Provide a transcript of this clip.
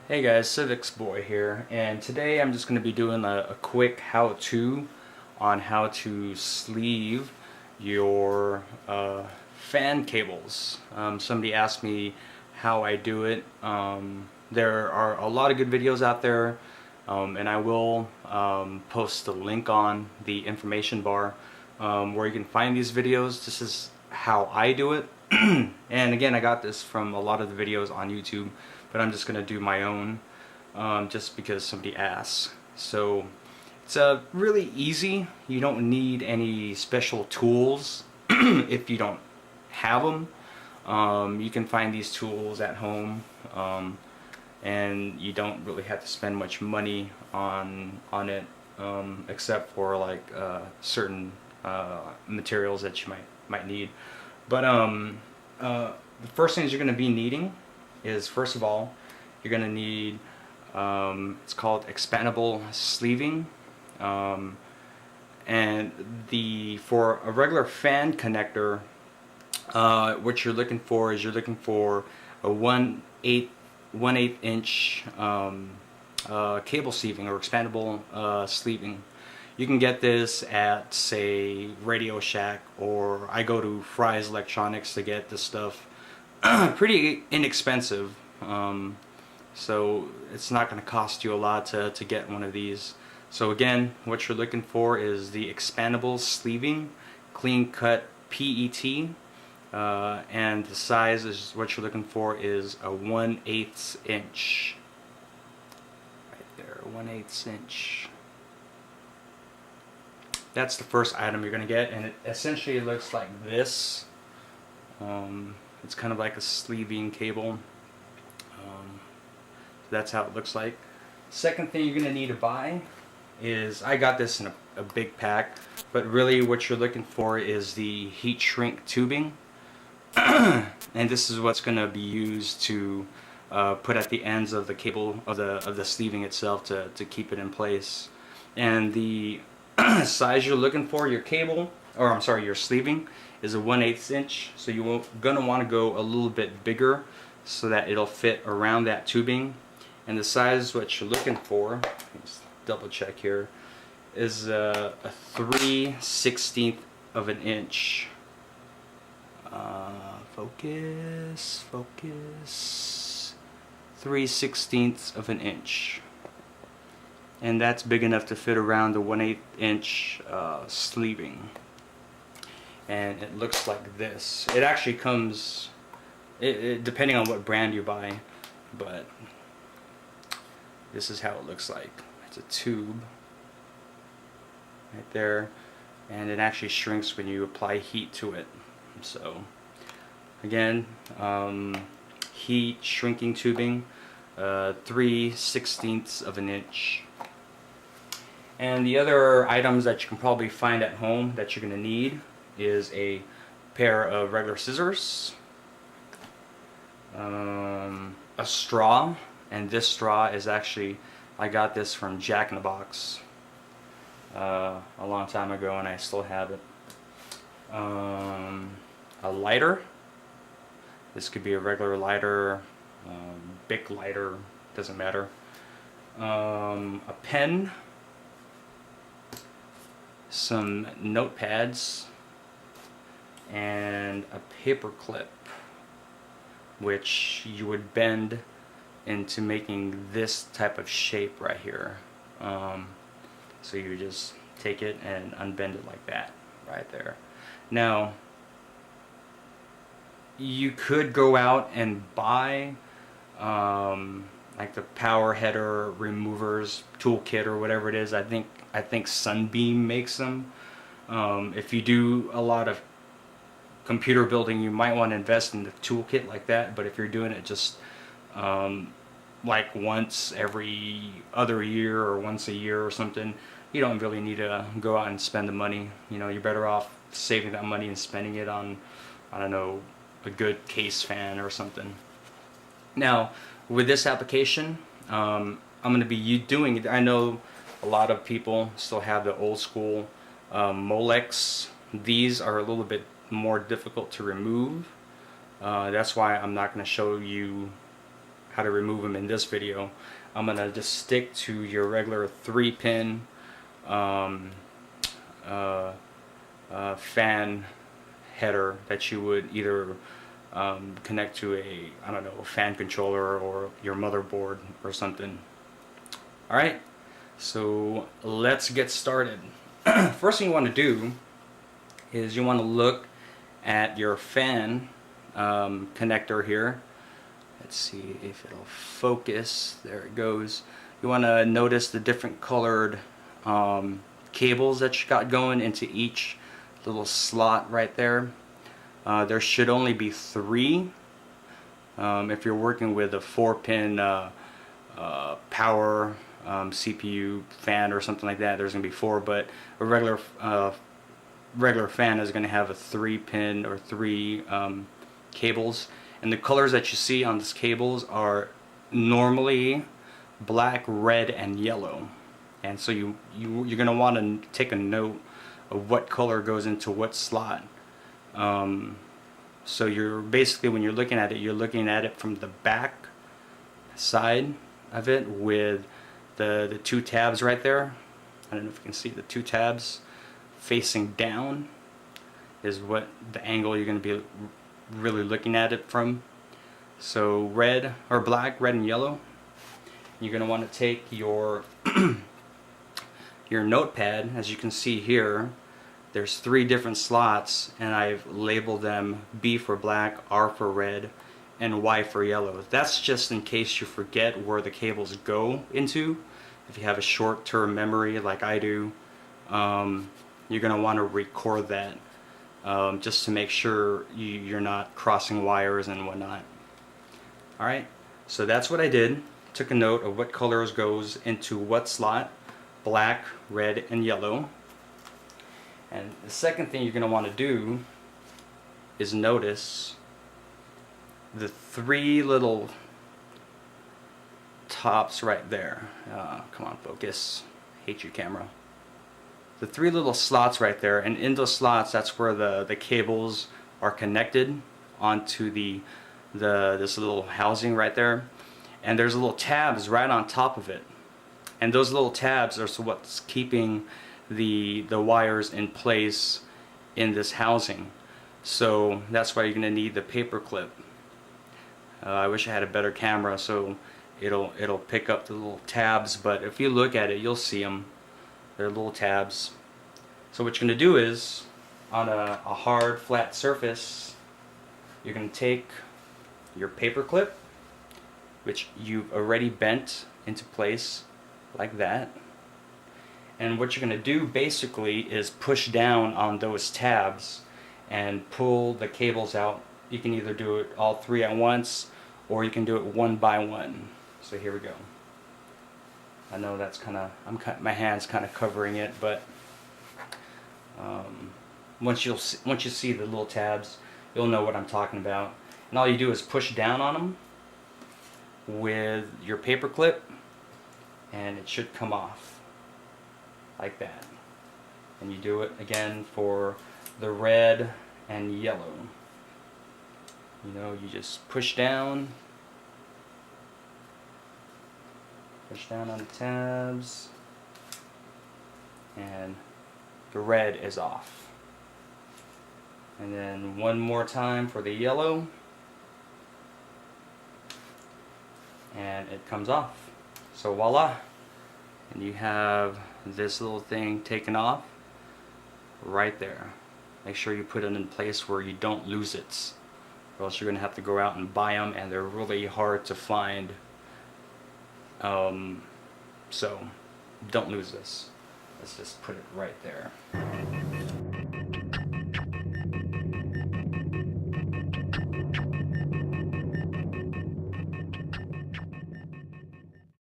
Hey guys, Civics Boy here, and today I'm just going to be doing a quick how-to on how to sleeve your fan cables. Somebody asked me how I do it. There are a lot of good videos out there, and I will post the link on the information bar where you can find these videos. This is how I do it. And again, I got this from a lot of the videos on YouTube, but I'm just gonna do my own just because somebody asked. So it's really easy. You don't need any special tools if you don't have them. You can find these tools at home, and you don't really have to spend much money on it, except for like certain materials that you might need. But the first things you're going to be needing is, first of all, you're going to need it's called expandable sleeving, and for a regular fan connector, what you're looking for is a 1/8 inch cable sleeving or expandable sleeving. You can get this at, say, Radio Shack, or I go to Fry's Electronics to get this stuff. Pretty inexpensive, so it's not going to cost you a lot to get one of these. So again, what you're looking for is the expandable sleeving, clean cut PET, and the size is what you're looking for is a 1/8 inch. Right there, 1/8 inch. That's the first item you're going to get, and it essentially looks like this. It's kind of like a sleeving cable. So that's how it looks like. Second thing you're going to need to buy is, I got this in a big pack, but really what you're looking for is the heat shrink tubing. And this is what's going to be used to put at the ends of the cable of the sleeving itself to keep it in place. And the size you're looking for, your cable, or I'm sorry, your sleeving, is a 1/8 inch. So you're gonna want to go a little bit bigger so that it'll fit around that tubing. And the size what you're looking for, let's double check here, is a 3/16 of an inch. Focus. 3/16 of an inch. And that's big enough to fit around the 1/8 inch sleeving. And it looks like this. It actually comes, depending on what brand you buy, but this is how it looks like. It's a tube right there, and it actually shrinks when you apply heat to it. So again, heat shrinking tubing, 3/16 of an inch. And the other items that you can probably find at home that you're going to need is a pair of regular scissors, a straw, and this straw is actually, I got this from Jack in the Box a long time ago, and I still have it. A lighter. This could be a regular lighter, Bic lighter, doesn't matter. A pen, some notepads, and a paper clip, which you would bend into making this type of shape right here. So you just take it and unbend it like that right there. Now you could go out and buy like the power header removers toolkit or whatever it is. I think Sunbeam makes them. If you do a lot of computer building, you might want to invest in the toolkit like that, but if you're doing it just like once every other year or once a year or something, you don't really need to go out and spend the money. You know, you're better off saving that money and spending it on, I don't know, a good case fan or something. Now with this application, I'm going to be doing it. I know a lot of people still have the old school Molex. These are a little bit more difficult to remove. That's why I'm not going to show you how to remove them in this video. I'm gonna just stick to your regular 3-pin fan header that you would either connect to a, I don't know, a fan controller or your motherboard or something. Alright, so let's get started. First thing you want to do is you want to look at your fan connector here. Let's see if it'll focus. There it goes. You want to notice the different colored cables that you got going into each little slot right there. There should only be 3. If you're working with a 4-pin power CPU fan or something like that, there's going to be 4, but a regular fan is going to have a 3-pin or 3 cables. And the colors that you see on these cables are normally black, red, and yellow. And so you're going to want to take a note of what color goes into what slot. So you're basically, when you're looking at it, you're looking at it from the back side of it with the 2 tabs right there. I don't know if you can see the 2 tabs facing down is what the angle you're going to be really looking at it from. So red or black, red, and yellow. You're going to want to take your your notepad. As you can see here, there's 3 different slots, and I've labeled them B for black, R for red, and Y for yellow. That's just in case you forget where the cables go into. If you have a short-term memory like I do, you're going to want to record that just to make sure you're not crossing wires and whatnot. Alright, so that's what I did. Took a note of what colors goes into what slot: black, red, and yellow. And the second thing you're going to want to do is notice the 3 little tops right there. Come on, focus. Hate you, camera. The 3 little slots right there, and in those slots, that's where the cables are connected onto this little housing right there. And there's little tabs right on top of it. And those little tabs are what's keeping the wires in place in this housing. So that's why you're going to need the paper clip. I wish I had a better camera so it'll pick up the little tabs, but if you look at it, you'll see them. They're little tabs. So what you're going to do is, on a hard flat surface, you're going to take your paper clip, which you've already bent into place like that. And what you're going to do basically is push down on those tabs and pull the cables out. You can either do it all 3 at once, or you can do it one by one. So here we go. I know that's my hand's kind of covering it, but once you see the little tabs, you'll know what I'm talking about. And all you do is push down on them with your paper clip, and it should come off like that. And you do it again for the red and yellow. You know, you just push down on the tabs, and the red is off. And then one more time for the yellow, and it comes off. So voila, and you have this little thing taken off right there. Make sure you put it in place where you don't lose it, or else you're going to have to go out and buy them, and they're really hard to find. So don't lose this. Let's just put it right there.